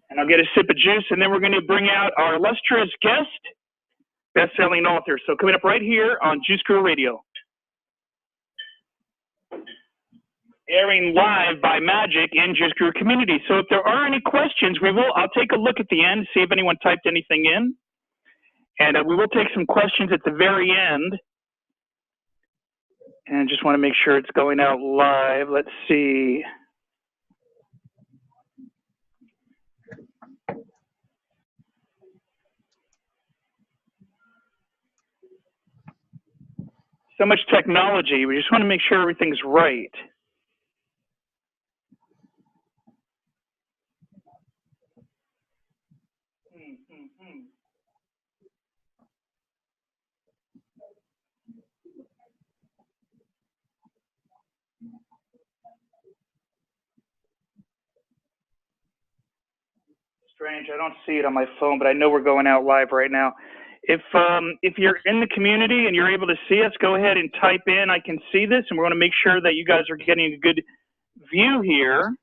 And I'll get a sip of juice, and then we're going to bring out our illustrious guest, best-selling author. So coming up right here on Juice Crew Radio. Airing live by Magic in Juice Crew community. So if there are any questions, I'll take a look at the end, see if anyone typed anything in. And we will take some questions at the very end. And just want to make sure it's going out live. Let's see. So much technology. We just want to make sure everything's right. Strange. I don't see it on my phone, but I know we're going out live right now. If you're in the community and you're able to see us, go ahead and type in, I can see this, and we're going to make sure that you guys are getting a good view here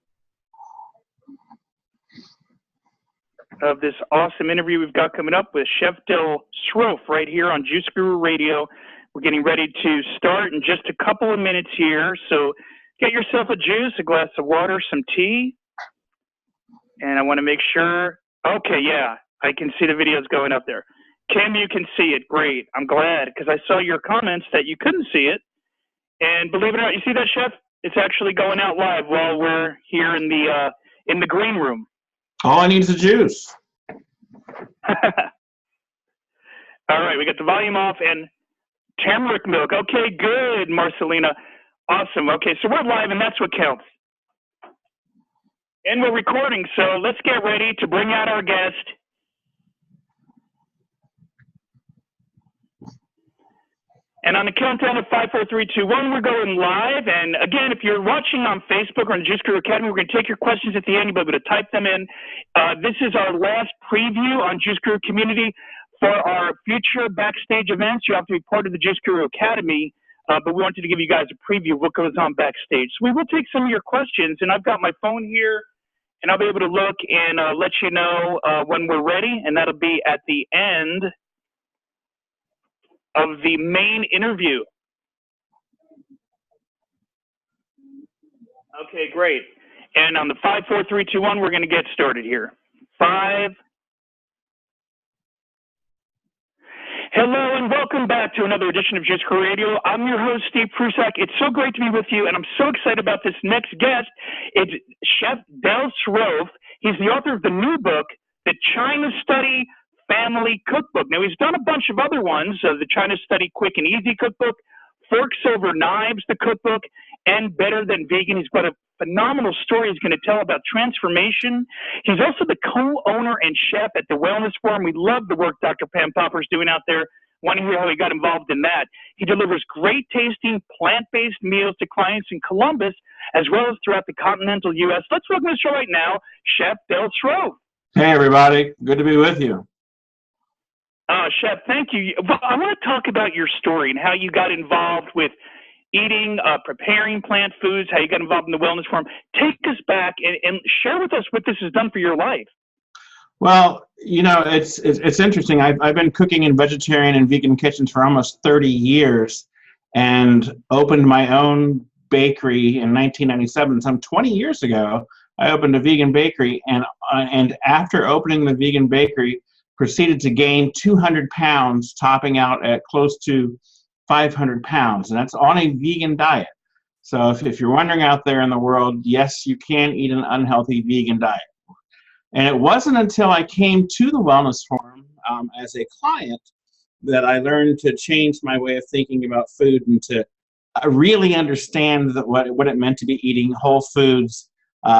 of this awesome interview we've got coming up with Chef Sroufe right here on Juice Guru Radio. We're getting ready to start in just a couple of minutes here, so get yourself a juice, a glass of water, some tea, and I want to make sure, okay, yeah, I can see the videos going up there. Kim, you can see it. Great. I'm glad, because I saw your comments that you couldn't see it. And believe it or not, you see that, Chef? It's actually going out live while we're here in the green room. All I need is a juice. All right, we got the volume off and turmeric milk. Okay, good, Marcelina. Awesome. Okay, so we're live, and that's what counts. And we're recording, so let's get ready to bring out our guest. And on the countdown of 5, 4, 3, 2, 1, we're going live. And again, if you're watching on Facebook or on Juice Crew Academy, we're going to take your questions at the end. You'll be able to type them in. This is our last preview on Juice Crew Community. For our future backstage events, you have to be part of the Juice Crew Academy. But we wanted to give you guys a preview of what goes on backstage. So we will take some of your questions. And I've got my phone here, and I'll be able to look and let you know when we're ready. And that'll be at the end of the main interview. Okay, great. And on the 5, 4, 3, 2, 1, we're going to get started here. 5. Hello and welcome back to another edition of Juice Crew Radio. I'm your host, Steve Prusak. It's so great to be with you, and I'm so excited about this next guest. It's Chef Sroufe. He's the author of the new book, The China Study Family Cookbook. Now, he's done a bunch of other ones, the China Study Quick and Easy Cookbook, Forks Over Knives, the cookbook, and Better Than Vegan. He's got a phenomenal story he's going to tell about transformation. He's also the co-owner and chef at the Wellness Forum. We love the work Dr. Pam Popper's doing out there. Want to hear how he got involved in that. He delivers great tasting plant-based meals to clients in Columbus, as well as throughout the continental U.S. Let's welcome to the show right now, Chef Sroufe. Hey, everybody. Good to be with you. Chef, thank you. Well, I want to talk about your story and how you got involved with eating, preparing plant foods, how you got involved in the Wellness Forum. Take us back and share with us what this has done for your life. Well, you know, it's interesting. I've been cooking in vegetarian and vegan kitchens for almost 30 years and opened my own bakery in 1997. Some 20 years ago, I opened a vegan bakery, and after opening the vegan bakery, proceeded to gain 200 pounds, topping out at close to 500 pounds, and that's on a vegan diet. So if you're wondering out there in the world, yes, you can eat an unhealthy vegan diet. And it wasn't until I came to the Wellness Forum as a client that I learned to change my way of thinking about food and to really understand what it meant to be eating whole foods,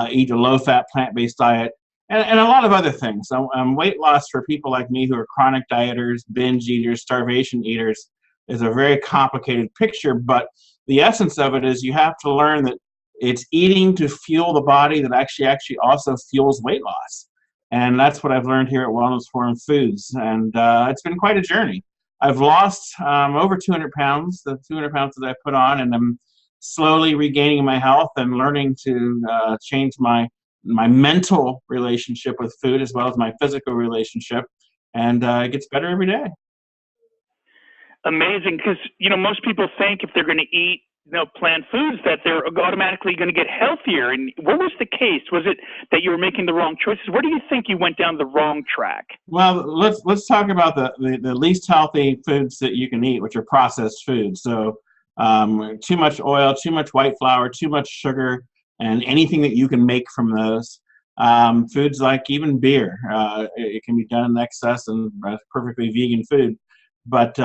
eat a low-fat, plant-based diet, and a lot of other things. Weight loss for people like me who are chronic dieters, binge eaters, starvation eaters is a very complicated picture, but the essence of it is you have to learn that it's eating to fuel the body that actually also fuels weight loss. And that's what I've learned here at Wellness Forum Foods. And it's been quite a journey. I've lost over 200 pounds, the 200 pounds that I put on, and I'm slowly regaining my health and learning to change my my mental relationship with food as well as my physical relationship, and it gets better every day. Amazing, because most people think if they're going to eat plant foods that they're automatically going to get healthier. And what was the case? Was it that you were making the wrong choices? Where do you think you went down the wrong track? Well, let's talk about the least healthy foods that you can eat, which are processed foods. So too much oil, too much white flour, too much sugar, and anything that you can make from those. Foods like even beer, it can be done in excess and perfectly vegan food. But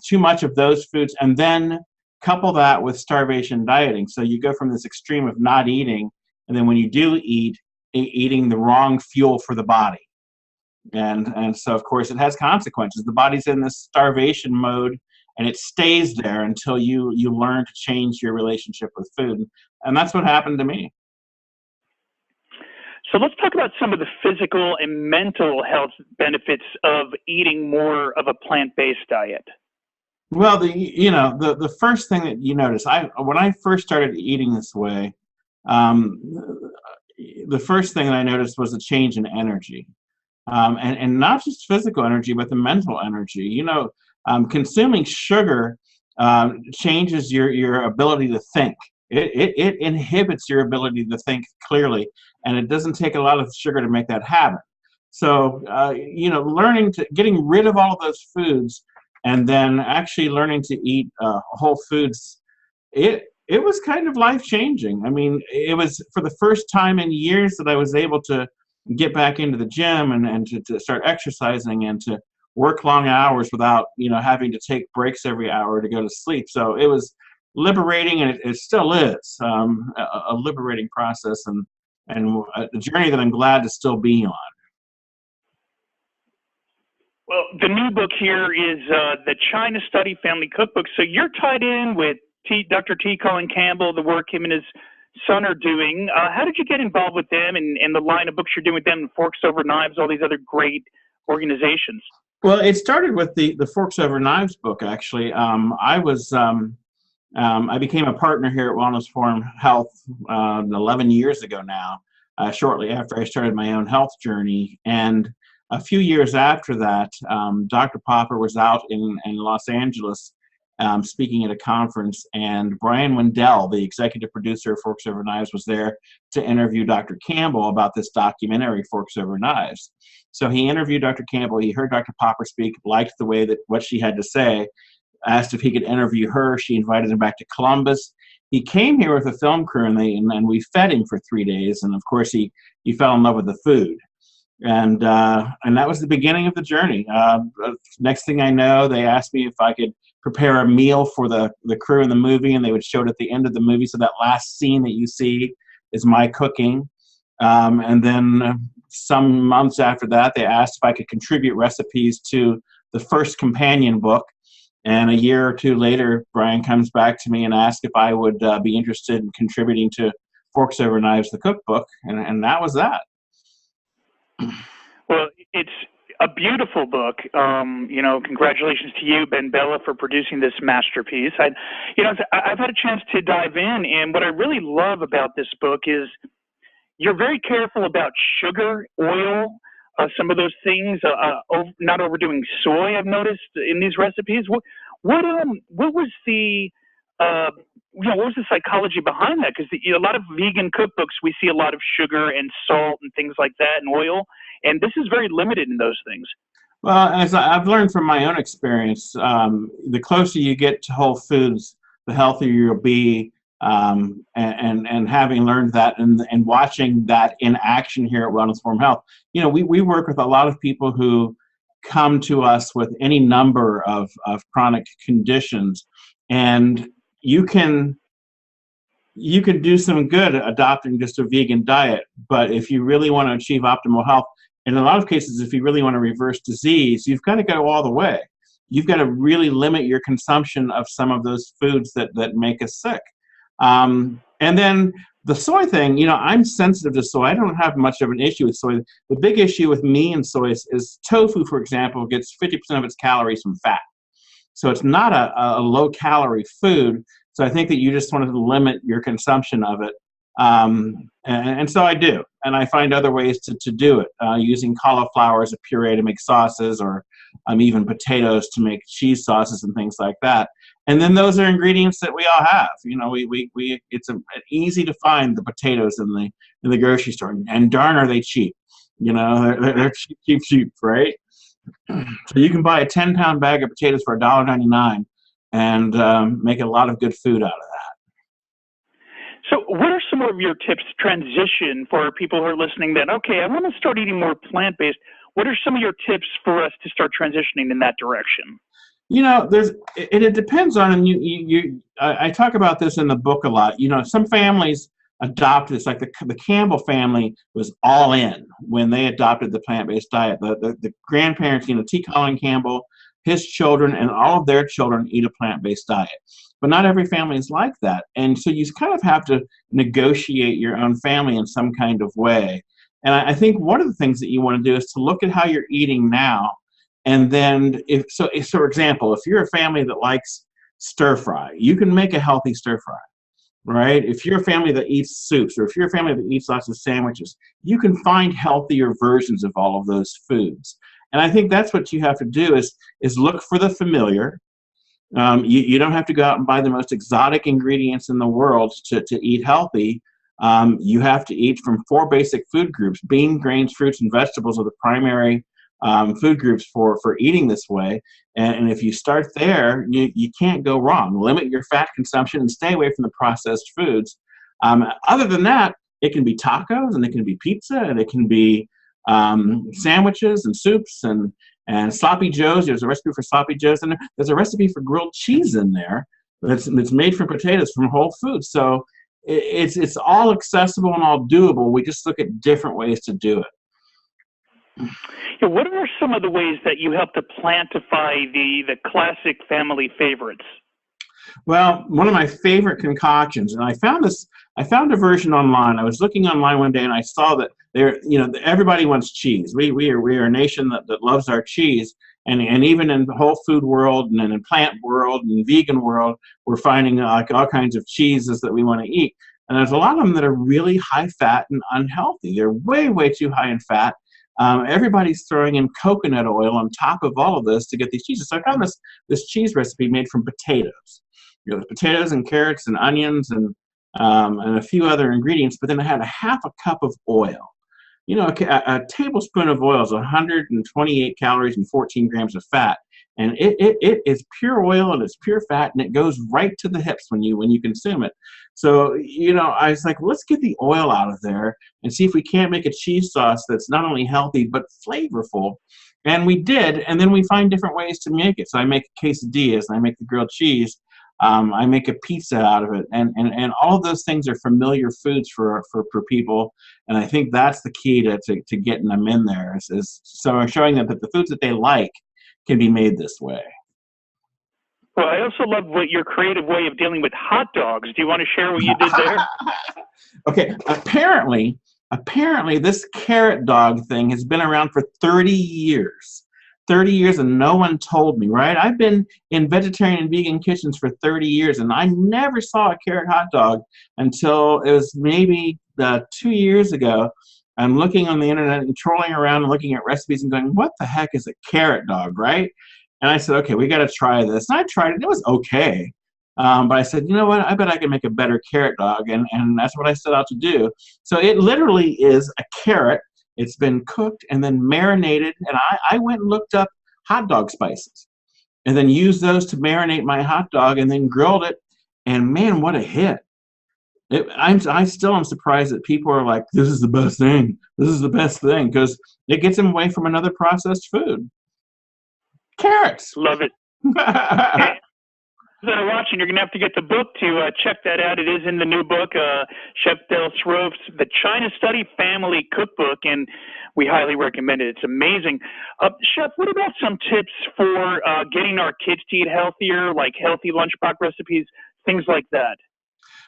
too much of those foods, and then couple that with starvation dieting. So you go from this extreme of not eating, and then when you do eat, eating the wrong fuel for the body. And so, of course, it has consequences. The body's in this starvation mode, and it stays there until you learn to change your relationship with food. And that's what happened to me. So let's talk about some of the physical and mental health benefits of eating more of a plant-based diet. Well, the first thing that you notice, when I first started eating this way, the first thing that I noticed was a change in energy, and not just physical energy, but the mental energy. Consuming sugar changes your ability to think. It inhibits your ability to think clearly, and it doesn't take a lot of sugar to make that happen. So, getting rid of all of those foods and then actually learning to eat whole foods, it was kind of life-changing. I mean, it was for the first time in years that I was able to get back into the gym and to start exercising and to work long hours without, having to take breaks every hour to go to sleep. So it was liberating, and it still is a liberating process, and a journey that I'm glad to still be on. Well, the new book here is the China Study Family Cookbook. So you're tied in with Dr. T. Colin Campbell, the work him and his son are doing. How did you get involved with them and the line of books you're doing with them, Forks Over Knives, all these other great organizations? Well, it started with the Forks Over Knives book, actually. I became a partner here at Wellness Forum Health 11 years ago now, shortly after I started my own health journey. And a few years after that, Dr. Popper was out in Los Angeles speaking at a conference, and Brian Wendell, the executive producer of Forks Over Knives, was there to interview Dr. Campbell about this documentary, Forks Over Knives. So he interviewed Dr. Campbell, he heard Dr. Popper speak, liked the way that what she had to say, asked if he could interview her. She invited him back to Columbus. He came here with a film crew, and we fed him for 3 days, and of course he fell in love with the food. And that was the beginning of the journey. Next thing I know, they asked me if I could prepare a meal for the crew in the movie, and they would show it at the end of the movie. So that last scene that you see is my cooking. And then some months after that, they asked if I could contribute recipes to the first companion book. And a year or two later, Brian comes back to me and asked if I would be interested in contributing to Forks Over Knives, the cookbook. And that was that. Well, it's a beautiful book. Congratulations to you, Ben Bella, for producing this masterpiece. I've had a chance to dive in, and what I really love about this book is you're very careful about sugar, oil, some of those things, not overdoing soy. I've noticed in these recipes. What was the what was the psychology behind that? Because a lot of vegan cookbooks, we see a lot of sugar and salt and things like that, and oil, and this is very limited in those things. Well, as I've learned from my own experience, the closer you get to whole foods, the healthier you'll be. And having learned that and watching that in action here at Wellness Forum Health, we work with a lot of people who come to us with any number of chronic conditions, and you can do some good adopting just a vegan diet. But if you really want to achieve optimal health, in a lot of cases, if you really want to reverse disease, you've got to go all the way. You've got to really limit your consumption of some of those foods that make us sick. And then the soy thing, I'm sensitive to soy. I don't have much of an issue with soy. The big issue with me and soy is tofu, for example, gets 50% of its calories from fat. So it's not a low-calorie food. So I think that you just want to limit your consumption of it. And so I do. and I find other ways to do it, using cauliflower as a puree to make sauces, or even potatoes to make cheese sauces and things like that. And then those are ingredients that we all have. It's easy to find the potatoes in the grocery store, and darn are they cheap. They're cheap, right? So you can buy a 10-pound bag of potatoes for $1.99 and make a lot of good food out of that. So what are some of your tips to transition for people who are listening that, okay, I want to start eating more plant-based? What are some of your tips for us to start transitioning in that direction? It depends on, and I talk about this in the book a lot. Some families adopt this, like the Campbell family was all in when they adopted the plant-based diet. The grandparents, T. Colin Campbell, his children, and all of their children eat a plant-based diet. But not every family is like that. And so you kind of have to negotiate your own family in some kind of way. And I think one of the things that you want to do is to look at how you're eating now. And then, for example, if you're a family that likes stir fry, you can make a healthy stir fry, right? If you're a family that eats soups, or if you're a family that eats lots of sandwiches, you can find healthier versions of all of those foods. And I think that's what you have to do is look for the familiar. You don't have to go out and buy the most exotic ingredients in the world to eat healthy. You have to eat from 4 basic food groups. Bean, grains, fruits, and vegetables are the primary food groups for eating this way. And if you start there, you can't go wrong. Limit your fat consumption and stay away from the processed foods. Other than that, it can be tacos, and it can be pizza, and it can be sandwiches and soups and sloppy joes. There's a recipe for sloppy joes in there. There's a recipe for grilled cheese in there that's made from potatoes from Whole Foods. So it's all accessible and all doable. We just look at different ways to do it. What are some of the ways that you help to plantify the classic family favorites? Well, one of my favorite concoctions, and I found a version online. I was looking online one day and I saw that everybody wants cheese. We are a nation that loves our cheese, and even in the whole food world and in plant world and vegan world, we're finding like all kinds of cheeses that we want to eat. And there's a lot of them that are really high fat and unhealthy. They're way, way too high in fat. Everybody's throwing in coconut oil on top of all of this to get these cheeses. So I found this cheese recipe made from potatoes. Potatoes and carrots and onions and a few other ingredients, but then I had a half a cup of oil. A tablespoon of oil is 128 calories and 14 grams of fat, and it is pure oil and it's pure fat, and it goes right to the hips when you consume it. So I was like, let's get the oil out of there and see if we can't make a cheese sauce that's not only healthy but flavorful. And we did, and then we find different ways to make it. So I make quesadillas, and I make the grilled cheese. I make a pizza out of it, and all of those things are familiar foods for people, and I think that's the key to getting them in there is showing them that the foods that they like can be made this way. Well, I also love your creative way of dealing with hot dogs. Do you want to share what you did there? Okay, apparently this carrot dog thing has been around for 30 years. 30 years and no one told me, right? I've been in vegetarian and vegan kitchens for 30 years and I never saw a carrot hot dog until it was maybe 2 years ago. I'm looking on the internet and trolling around and looking at recipes and going, what the heck is a carrot dog, right? And I said, okay, we got to try this. And I tried it. It was okay. But I said, you know what? I bet I can make a better carrot dog. And that's what I set out to do. So it literally is a carrot. It's been cooked and then marinated, and I went and looked up hot dog spices and then used those to marinate my hot dog and then grilled it, and man, what a hit. I still am surprised that people are like, this is the best thing. This is the best thing, because it gets them away from another processed food. Carrots. Love it. That are watching, you're going to have to get the book to check that out. It is in the new book, Chef Del Sroufe's The China Study Family Cookbook, and we highly recommend it. It's amazing. Chef, what about some tips for getting our kids to eat healthier, like healthy lunchbox recipes, things like that?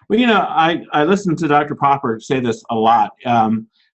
Well, I listen to Dr. Popper say this a lot.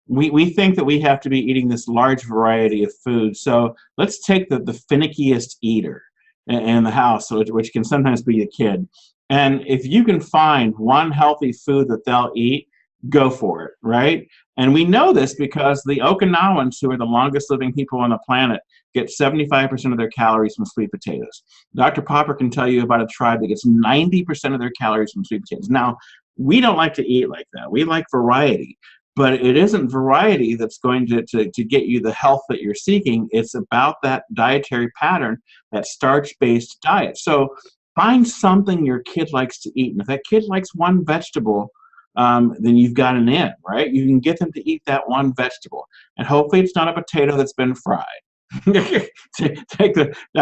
We think that we have to be eating this large variety of food. So let's take the finickiest eater in the house, which can sometimes be a kid. And if you can find one healthy food that they'll eat, go for it, right? And we know this because the Okinawans, who are the longest living people on the planet, get 75% of their calories from sweet potatoes. Dr. Popper can tell you about a tribe that gets 90% of their calories from sweet potatoes. Now, we don't like to eat like that. We like variety, but it isn't variety that's going to get you the health that you're seeking. It's about that dietary pattern, that starch-based diet. So find something your kid likes to eat. And if that kid likes one vegetable, then you've got an in, right? You can get them to eat that one vegetable. And hopefully it's not a potato that's been fried. I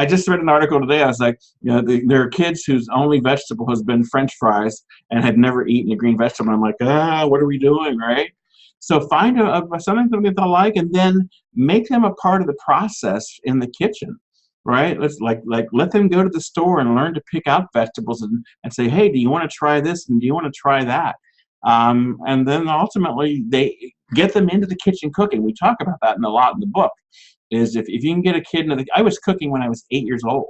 just read an article today. I was like, there are kids whose only vegetable has been French fries and had never eaten a green vegetable. I'm like, what are we doing, right? So find something that they'll like, and then make them a part of the process in the kitchen, right? Let's let them go to the store and learn to pick out vegetables and say, hey, do you want to try this and do you want to try that? And then ultimately they get them into the kitchen cooking. We talk about that a lot in the book. Is if you can get a kid into I was cooking when I was 8 years old.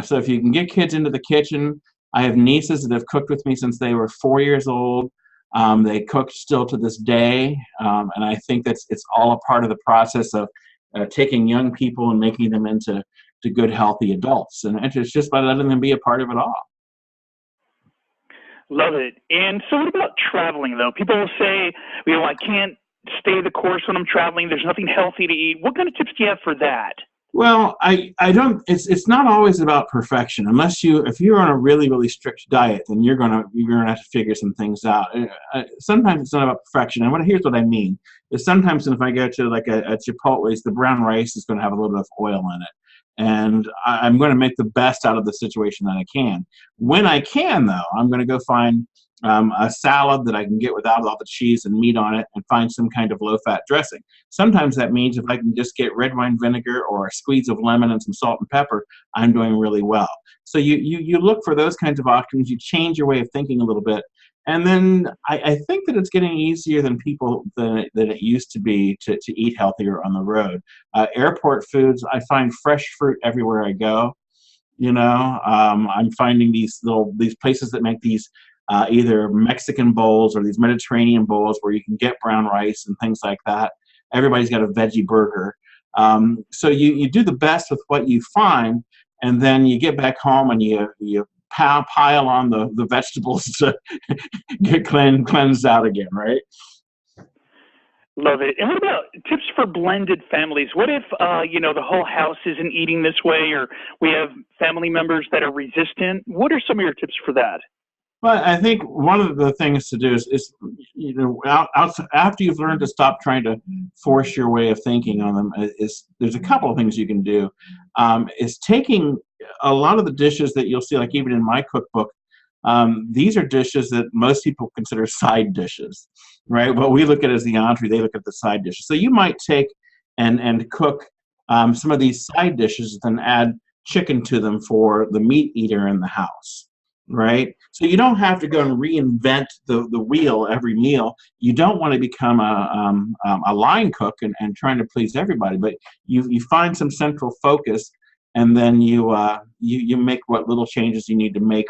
So if you can get kids into the kitchen, I have nieces that have cooked with me since they were 4 years old. They cook still to this day, and I think it's all a part of the process of taking young people and making them into good, healthy adults. And it's just by letting them be a part of it all. Love it. And so what about traveling, though? People will say, I can't stay the course when I'm traveling. There's nothing healthy to eat. What kind of tips do you have for that? Well, I don't. It's not always about perfection. If you're on a really, really strict diet, then you're gonna have to figure some things out. Sometimes it's not about perfection. And here's what I mean is sometimes if I go to like a Chipotle's, the brown rice is going to have a little bit of oil in it, and I'm going to make the best out of the situation that I can. When I can, though, I'm going to go find a salad that I can get without all the cheese and meat on it, and find some kind of low-fat dressing. Sometimes that means if I can just get red wine vinegar or a squeeze of lemon and some salt and pepper, I'm doing really well. So you look for those kinds of options. You change your way of thinking a little bit, and then I think that it's getting easier than it used to be to eat healthier on the road. Airport foods, I find fresh fruit everywhere I go. I'm finding these places that make these either Mexican bowls or these Mediterranean bowls where you can get brown rice and things like that. Everybody's got a veggie burger. So you do the best with what you find, and then you get back home and you pile on the vegetables to get cleansed out again, right? Love it. And what about tips for blended families? What if, the whole house isn't eating this way, or we have family members that are resistant? What are some of your tips for that? Well, I think one of the things to do is after you've learned to stop trying to force your way of thinking on them, there's a couple of things you can do. Is taking a lot of the dishes that you'll see, like even in my cookbook, these are dishes that most people consider side dishes, right? What we look at as the entree, they look at the side dishes. So you might take and cook some of these side dishes, then add chicken to them for the meat eater in the house. Right? So you don't have to go and reinvent the wheel every meal. You don't want to become a line cook and trying to please everybody, but you find some central focus, and then you make what little changes you need to make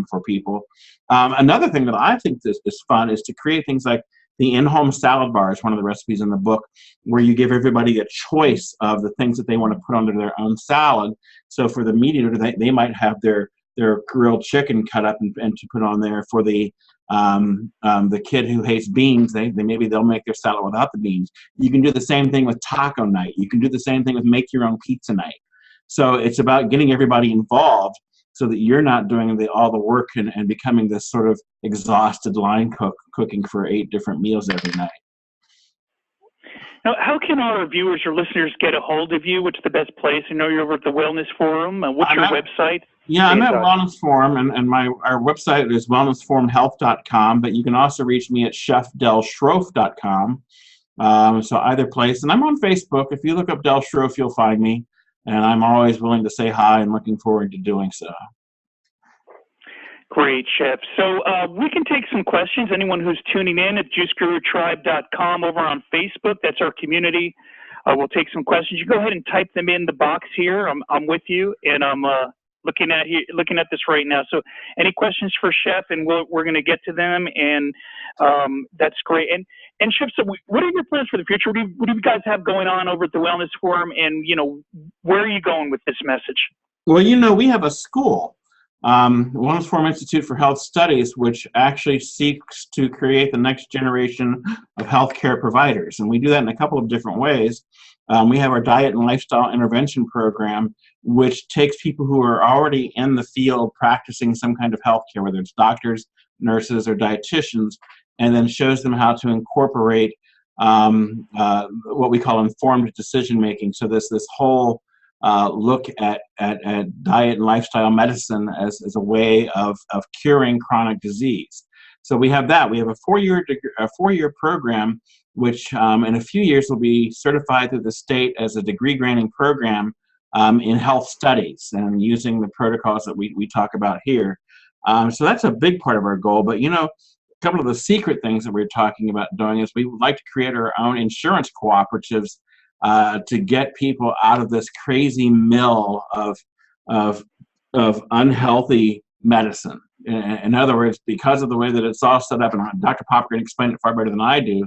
for people. Another thing that I think is fun is to create things like the in-home salad bar is one of the recipes in the book, where you give everybody a choice of the things that they want to put onto their own salad. So for the meat eater, they might have their grilled chicken cut up and to put on there. For the kid who hates beans, they'll make their salad without the beans. You can do the same thing with taco night. You can do the same thing with make your own pizza night. So it's about getting everybody involved so that you're not doing all the work and becoming this sort of exhausted line cooking for 8 different meals every night. Now, how can our viewers or listeners get a hold of you? What's the best place? I know you're over at the Wellness Forum. What's your website? Yeah, I'm at Wellness Forum, and our website is wellnessforumhealth.com, but you can also reach me at chefdelsroufe.com. So either place. And I'm on Facebook. If you look up Del Sroufe, you'll find me, and I'm always willing to say hi and looking forward to doing so. Great, Chef. So we can take some questions. Anyone who's tuning in at juicegurutribe.com over on Facebook, that's our community. We'll take some questions. You go ahead and type them in the box here. I'm with you, and I'm looking at this right now. So any questions for Chef, and we're going to get to them, and that's great. And Chef, so what are your plans for the future? What do you guys have going on over at the Wellness Forum, and where are you going with this message? Well, we have a school, Wellness Forum Institute for Health Studies, which actually seeks to create the next generation of healthcare providers. And we do that in a couple of different ways. We have our diet and lifestyle intervention program, which takes people who are already in the field practicing some kind of healthcare, whether it's doctors, nurses, or dietitians, and then shows them how to incorporate what we call informed decision making. So this whole look at diet and lifestyle medicine as a way of curing chronic disease. So we have that. We have a four-year program, which in a few years will be certified through the state as a degree-granting program in health studies and using the protocols that we talk about here. So that's a big part of our goal. But a couple of the secret things that we're talking about doing is we would like to create our own insurance cooperatives to get people out of this crazy mill of unhealthy medicine. In other words, because of the way that it's all set up, and Dr. Popper can explain it far better than I do,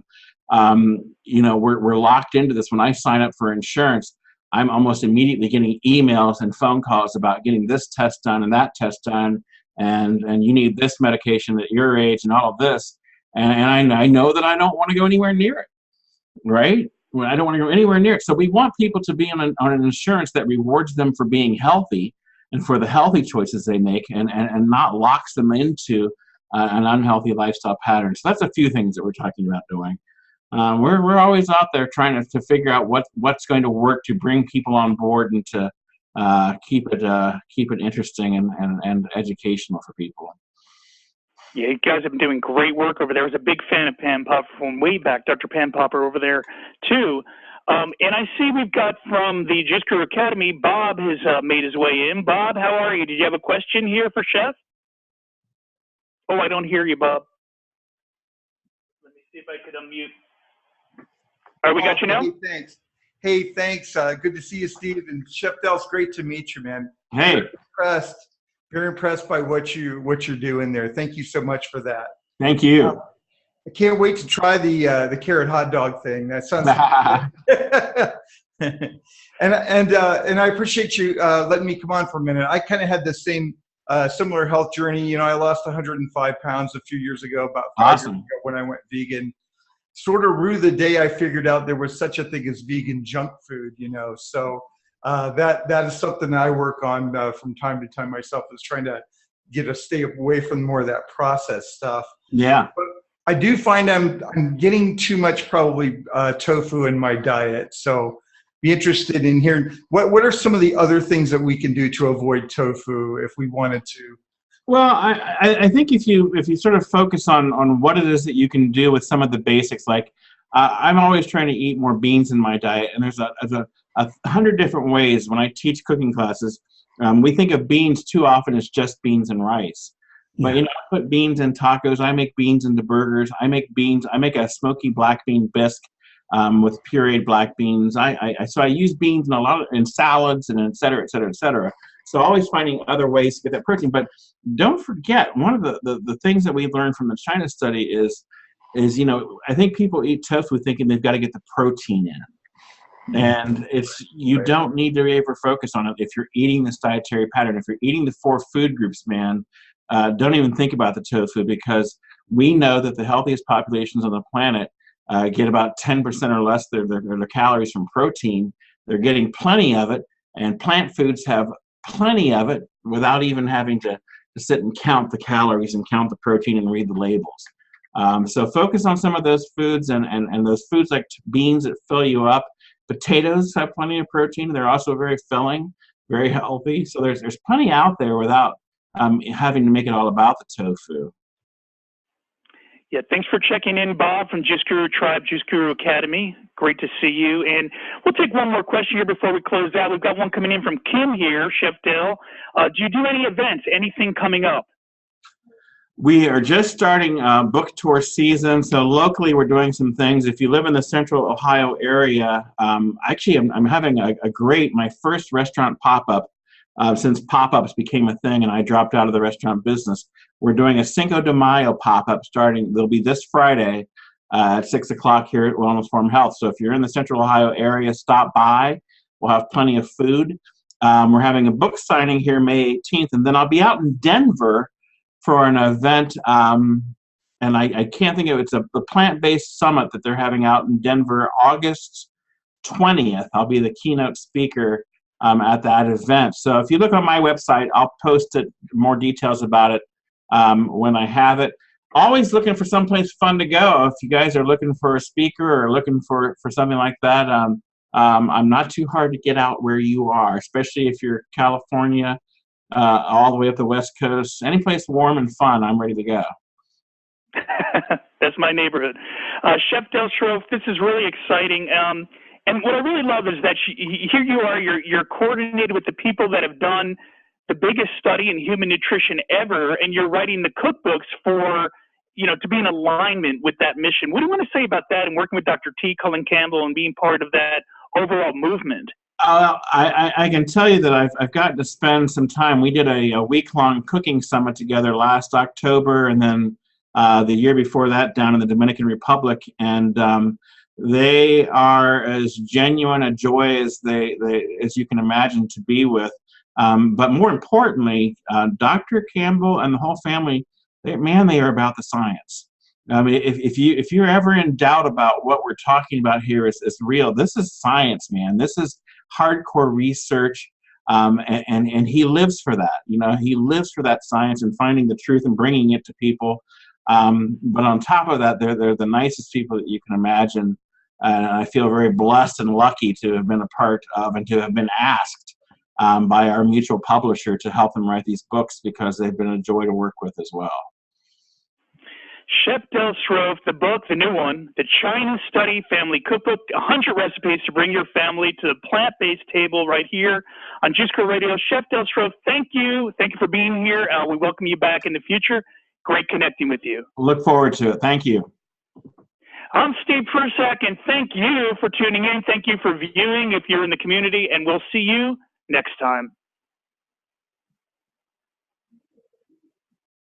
we're locked into this. When I sign up for insurance, I'm almost immediately getting emails and phone calls about getting this test done and that test done, and you need this medication at your age and all of this. And I know that I don't want to go anywhere near it, right? I don't want to go anywhere near it. So we want people to be on an insurance that rewards them for being healthy and for the healthy choices they make, and not locks them into an unhealthy lifestyle pattern. So that's a few things that we're talking about doing. We're always out there trying to figure out what's going to work to bring people on board and to keep it interesting and educational for people. Yeah, you guys have been doing great work over there. I was a big fan of Pam Popper from way back, Dr. Pam Popper over there too. And I see we've got from the Just Career Academy, Bob has made his way in. Bob, how are you? Did you have a question here for Chef? Oh, I don't hear you, Bob. Let me see if I could unmute. All right, we got you now? Hey, thanks. Good to see you, Steve. And Chef Dell's great to meet you, man. Hey. Very impressed by what you're doing there. Thank you so much for that. Thank you. I can't wait to try the carrot hot dog thing. That sounds good. and I appreciate you letting me come on for a minute. I kind of had the same similar health journey. I lost 105 pounds a few years ago, about 5 years ago when I went vegan. Sort of rue the day I figured out there was such a thing as vegan junk food. So. That is something that I work on from time to time myself, is trying to stay away from more of that processed stuff. Yeah. But I do find I'm getting too much probably tofu in my diet. So be interested in hearing what are some of the other things that we can do to avoid tofu if we wanted to. Well, I think if you sort of focus on what it is that you can do with some of the basics, like I'm always trying to eat more beans in my diet, and there's a 100 different ways. When I teach cooking classes, we think of beans too often as just beans and rice. But I put beans in tacos. I make beans into burgers. I make a smoky black bean bisque with pureed black beans. So I use beans in salads and et cetera, et cetera, et cetera. So always finding other ways to get that protein. But don't forget, one of the things that we learned from the China study is I think people eat tofu thinking they've got to get the protein in. And you don't need to ever focus on it if you're eating this dietary pattern. If you're eating the 4 food groups, man, don't even think about the tofu, because we know that the healthiest populations on the planet get about 10% or less their calories from protein. They're getting plenty of it, and plant foods have plenty of it without even having to sit and count the calories and count the protein and read the labels. So focus on some of those foods and those foods like beans that fill you up. Potatoes have plenty of protein. They're also very filling, very healthy. So there's plenty out there without having to make it all about the tofu. Yeah, thanks for checking in, Bob, from Just Guru Tribe, Just Guru Academy. Great to see you. And we'll take one more question here before we close out. We've got one coming in from Kim here, Chef Dell. Do you do any events, anything coming up? We are just starting book tour season, so locally we're doing some things. If you live in the central Ohio area, actually I'm having my first restaurant pop-up since pop-ups became a thing and I dropped out of the restaurant business. We're doing a Cinco de Mayo pop-up starting, it'll be this Friday at 6 o'clock here at Wellness Farm Health. So if you're in the Central Ohio area, stop by. We'll have plenty of food. We're having a book signing here May 18th, and then I'll be out in Denver for an event, and I can't think of it. It's the plant-based summit that they're having out in Denver, August 20th. I'll be the keynote speaker at that event. So if you look on my website, I'll post more details about it when I have it. Always looking for someplace fun to go. If you guys are looking for a speaker or looking for something like that, I'm not too hard to get out where you are, especially if you're California, all the way up the West Coast. Any place warm and fun, I'm ready to go. That's my neighborhood. Chef Del Sroufe, this is really exciting. And what I really love is that here you are, you're coordinated with the people that have done the biggest study in human nutrition ever, and you're writing the cookbooks for, to be in alignment with that mission. What do you want to say about that and working with Dr. T. Cullen Campbell and being part of that overall movement? I can tell you that I've gotten to spend some time. We did a week-long cooking summit together last October, and then the year before that down in the Dominican Republic, and they are as genuine a joy as as you can imagine to be with. But more importantly, Dr. Campbell and the whole family, they are about the science. I mean, if you're ever in doubt about what we're talking about here is real, this is science, man. This is hardcore research, and he lives for that. He lives for that science and finding the truth and bringing it to people. But on top of that, they're the nicest people that you can imagine. And I feel very blessed and lucky to have been a part of and to have been asked by our mutual publisher to help them write these books, because they've been a joy to work with as well. Chef Del Sroufe, the book, the new one, The China Study Family Cookbook, 100 recipes to bring your family to the plant-based table right here on Juice Crew Radio. Chef Del Sroufe, thank you. Thank you for being here. We welcome you back in the future. Great connecting with you. Look forward to it. Thank you. I'm Steve Prusak, and thank you for tuning in. Thank you for viewing if you're in the community, and we'll see you next time.